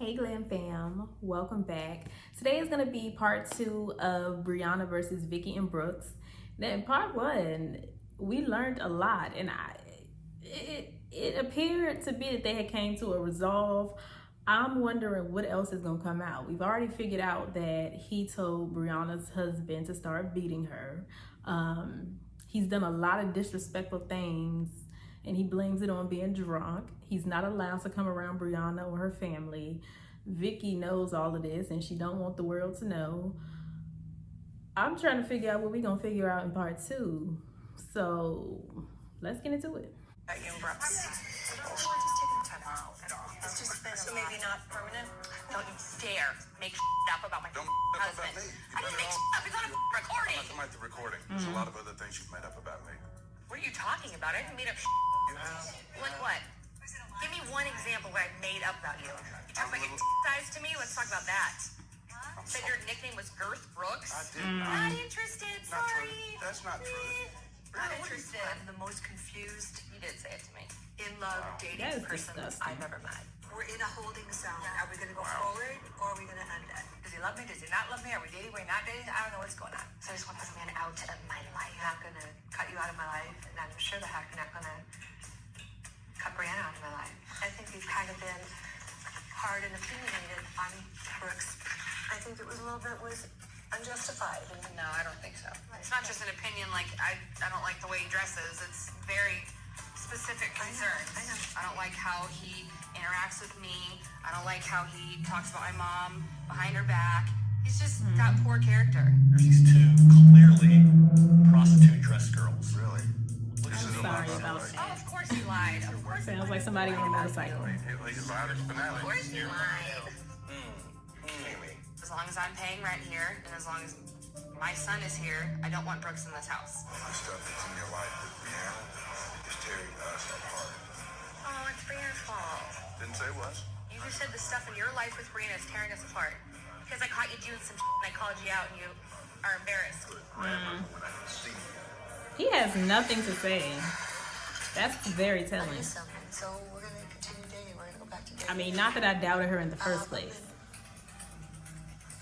Hey Glam fam, welcome back. Today is going to be part 2 of Briana versus Vicki and Brooks. Now in part 1, we learned a lot and it appeared to be that they had came to a resolve. I'm wondering what else is going to come out. We've already figured out that he told Briana's husband to start beating her. He's done a lot of disrespectful things and he blames it on being drunk. He's not allowed to come around Briana or her family. Vicki knows all of this and she don't want the world to know. I'm trying to figure out what we're gonna figure out in part 2. So let's get into it. So maybe not permanent? Don't you dare make up about my husband. I didn't make up. It's on a recording. I'm not talking about the recording. There's a lot of other things you've made up about me. What are you talking about? I haven't made up. You have? Like what? Give me one example where I made up about you. You talk about your size to me? Let's talk about that. Said your nickname was Girth Brooks? I did Not interested. Not Sorry. true. That's not true. Not interested. I'm the most confused. You did say it to me. In love, dating That is person disgusting. I've ever met. We're in a holding zone. Are we going to go forward or are we going to end it? Does he love me? Does he not love me? Are we dating? We're not dating? I don't know what's going on. So I just want this man out of my life. I'm not going to cut you out of my life, and I'm sure the heck you're not going to cut Briana out of my life. I think you've kind of been hard and opinionated on Brooks. I think it was a little bit unjustified. No, I don't think so. It's not just an opinion. Like I don't like the way he dresses. It's very specific concerns. I know. I don't like how he interacts with me. I don't like how he talks about my mom behind her back. He's just got poor character. These two clearly prostitute dress girls. Really? I'm sorry about Oh, that. of course he lied. Of course. Sounds like somebody on a motorcycle. He lied at Of finale. course he lied. Amy. As long as I'm paying rent here, and as long as my son is here, I don't want Brooks in this house. The stuff that's in your life with Briana is tearing us apart. Oh, it's Brianna's fault. Didn't say it was. You just said the stuff in your life with Brianna is tearing us apart. Because I caught you doing some and I called you out and you are embarrassed. Forever when I can see you. He has nothing to say. That's very telling. So we're going to continue dating. We're going to go back to dating. I mean, not that I doubted her in the first place.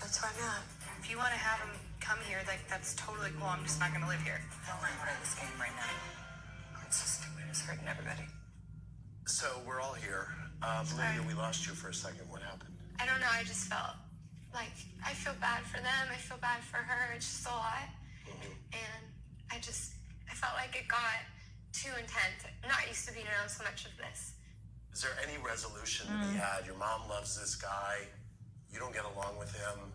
That's where I'm at. If you want to have him come here, that's totally cool. I'm just not going to live here. Don't mind play this game right now. It's just it's hurting everybody. So we're all here. Lydia, we lost you for a second. What happened? I don't know, I just felt like I feel bad for them, I feel bad for her, it's just a lot. And I felt like it got too intense. I'm not used to being around so much of this. Is there any resolution to be had? Your mom loves this guy. You don't get along with him.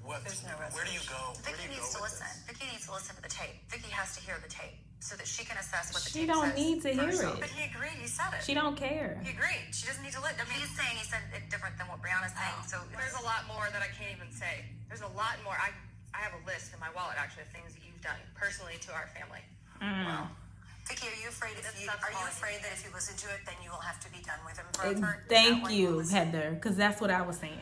What? There's no Where do you go? Where do Vicki you needs go to with listen. this? Vicki needs to listen to the tape. Vicki has to hear the tape so that she can assess what the She tape don't says. need to hear But it. he agreed. He said it. She don't care. He agreed. She doesn't need to listen. I mean, he's saying he said it different than what Brianna's saying. So There's a lot more that I can't even say. There's a lot more. I have a list in my wallet, actually, of things that you've done personally to our family. Wow. Vicky, are you afraid Are you afraid that if you listen to it, then you will have to be done with him forever? Thank you, Heather, because that's what I was saying.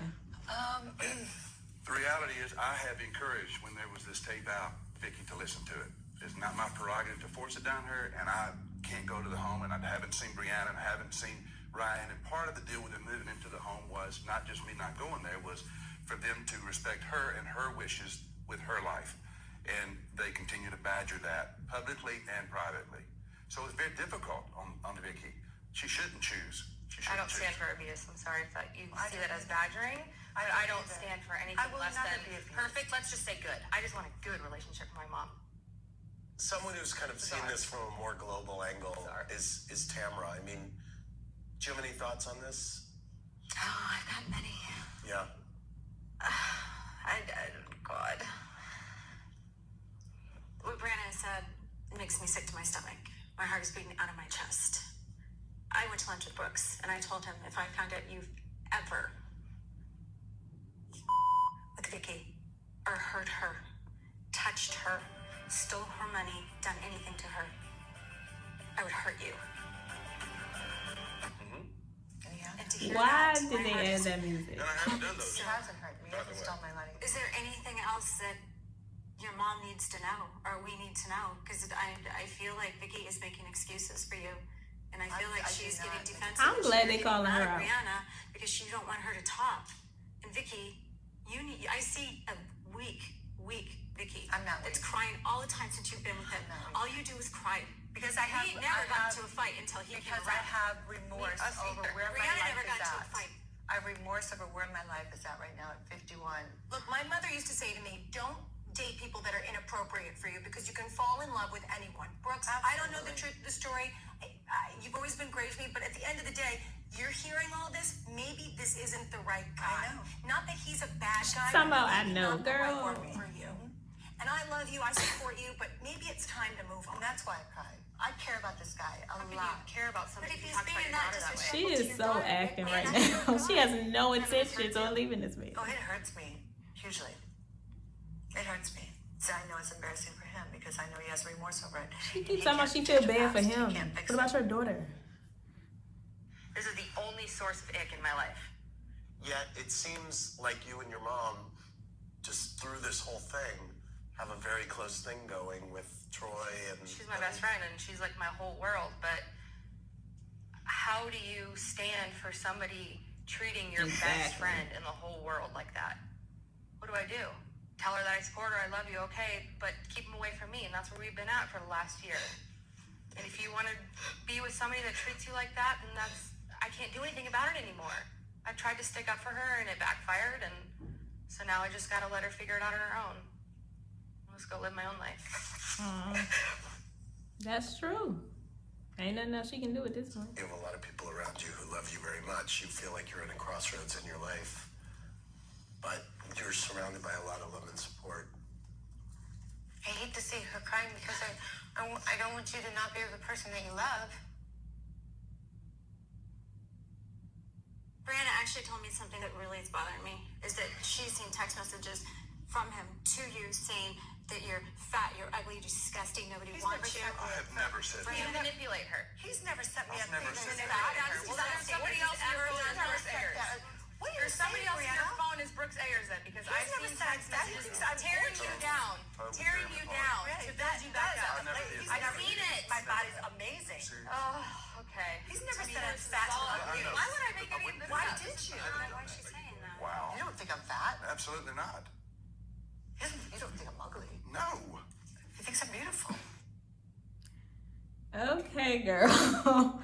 The reality is I have encouraged when there was this tape out, Vicki, to listen to it. It's not my prerogative to force it down her, and I can't go to the home, and I haven't seen Briana, and I haven't seen Ryan. And part of the deal with them moving into the home was not just me not going there, was for them to respect her and her wishes with her life. And they continue to badger that publicly and privately. So it's very difficult on Vicki. She shouldn't choose. She I shouldn't don't stand choose. for abuse. I'm sorry if you see that as badgering, but I don't stand for anything I will less never than be abused. perfect. Let's just say good. I just want a good relationship with my mom. Someone who's kind of seen this from a more global angle is Tamra. I mean, do you have any thoughts on this? oh, I've got many. Yeah. God. What Brianna said makes me sick to my stomach. My heart is beating out of my chest. I went to lunch with Brooks, and I told him if I found out you've ever with Vicki or hurt her, touched her, stole her money, done anything to her, I would hurt you. And to hear Why that, did my they heart add is- that music? And I haven't done those. She hasn't hurt me. He hasn't stolen my money. Is there anything else that your mom needs to know or we need to know? Because I feel like Vicki is making excuses for you And I feel like she's getting defensive. I'm glad they calling her out. Briana, because you don't want her to talk. And Vicki, I see a weak Vicki. I'm not That's weak. crying all the time since you've been with him. All you do is cry. Because I have, He never got into a fight until he came because I around. have remorse Us over either. where my Briana life never is got into a at. fight. I have remorse over where my life is at right now at 51. Look, my mother used to say to me, don't date people that are inappropriate for you because you can fall in love with anyone. Brooks, I don't know the truth of the story. You've always been great to me, but at the end of the day, you're hearing all this. Maybe this isn't the right guy. I know. Not that he's a bad guy. Somehow but I maybe know, not the right girl. one for you. And I love you. I support you, but maybe it's time to move on. And that's why I cried. I care about this guy a How can lot. you care about somebody But if who he's talks about being your not daughter that way? She disrespectful to is your so daughter, acting right Briana, now. She has no intentions on leaving this man. Oh, it hurts me hugely. It hurts me. So I know it's embarrassing for him because I know he has remorse over it. She keeps talking about she feel bad for him. What What about your daughter? This is the only source of ick in my life. Yet it seems like you and your mom, just through this whole thing, have a very close thing going with Troy and. She's my best friend and she's like my whole world, but how do you stand for somebody treating your best Exactly. friend in the whole world like that? What do I do? Tell her that I support her, I love you, okay, but keep him away from me, and that's where we've been at for the last year. And if you want to be with somebody that treats you like that, then I can't do anything about it anymore. I tried to stick up for her and it backfired, and so now I just gotta let her figure it out on her own. Let's go live my own life. That's true. Ain't nothing else she can do at this point. You have a lot of people around you who love you very much. You feel like you're in a crossroads in your life, but you're surrounded by a lot of love and support. I hate to see her crying because I don't want you to not be with the person that you love. Briana actually told me something that really is bothering me, is that she's seen text messages from him to you saying that you're fat, you're ugly, you're disgusting, nobody wants you. I have never said You that. manipulate her. He's never set me I've up never for said this. that. Well, then somebody else on your phone is Brooks Ayers. What are you Or somebody saying, else on your Briana? phone is Brooks Ayers then, because I've never seen said text that. He messages thinks I'm tearing you gorgeous. down, tearing you down to build you back up. I never did. I've seen it. My body's amazing. Oh, okay. He's never To me, said I'm this is fat. all I ugly. know. Why would I make any of this Why up? did you? Why is she saying that? Wow. You don't think I'm fat. Absolutely not. You don't think I'm ugly. No. He thinks I'm beautiful. Okay, girl.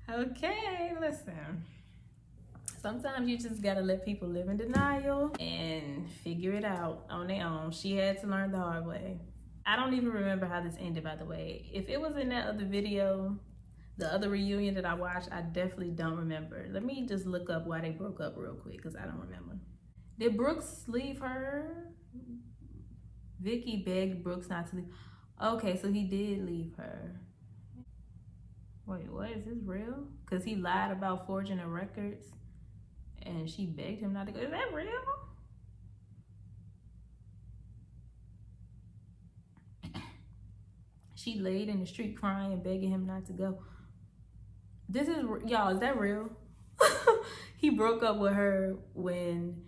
Okay, listen. Sometimes you just gotta let people live in denial and figure it out on their own. She had to learn the hard way. I don't even remember how this ended, by the way. If it was in that other video, the other reunion that I watched, I definitely don't remember. Let me just look up why they broke up real quick, because I don't remember. Did Brooks leave her? Vicki begged Brooks not to leave. Okay, so he did leave her. Wait, what? Is this real? Because he lied about forging her records and she begged him not to go. Is that real? She laid in the street crying, begging him not to go. This is, y'all, is that real? He broke up with her when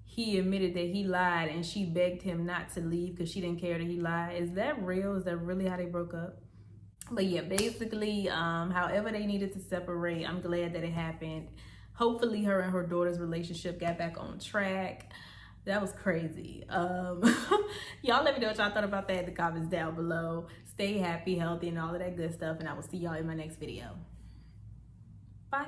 he admitted that he lied and she begged him not to leave because she didn't care that he lied. Is that real? Is that really how they broke up? But yeah, basically, however they needed to separate, I'm glad that it happened. Hopefully her and her daughter's relationship got back on track. That was crazy. Y'all let me know what y'all thought about that in the comments down below. Stay happy, healthy, and all of that good stuff. And I will see y'all in my next video. Bye.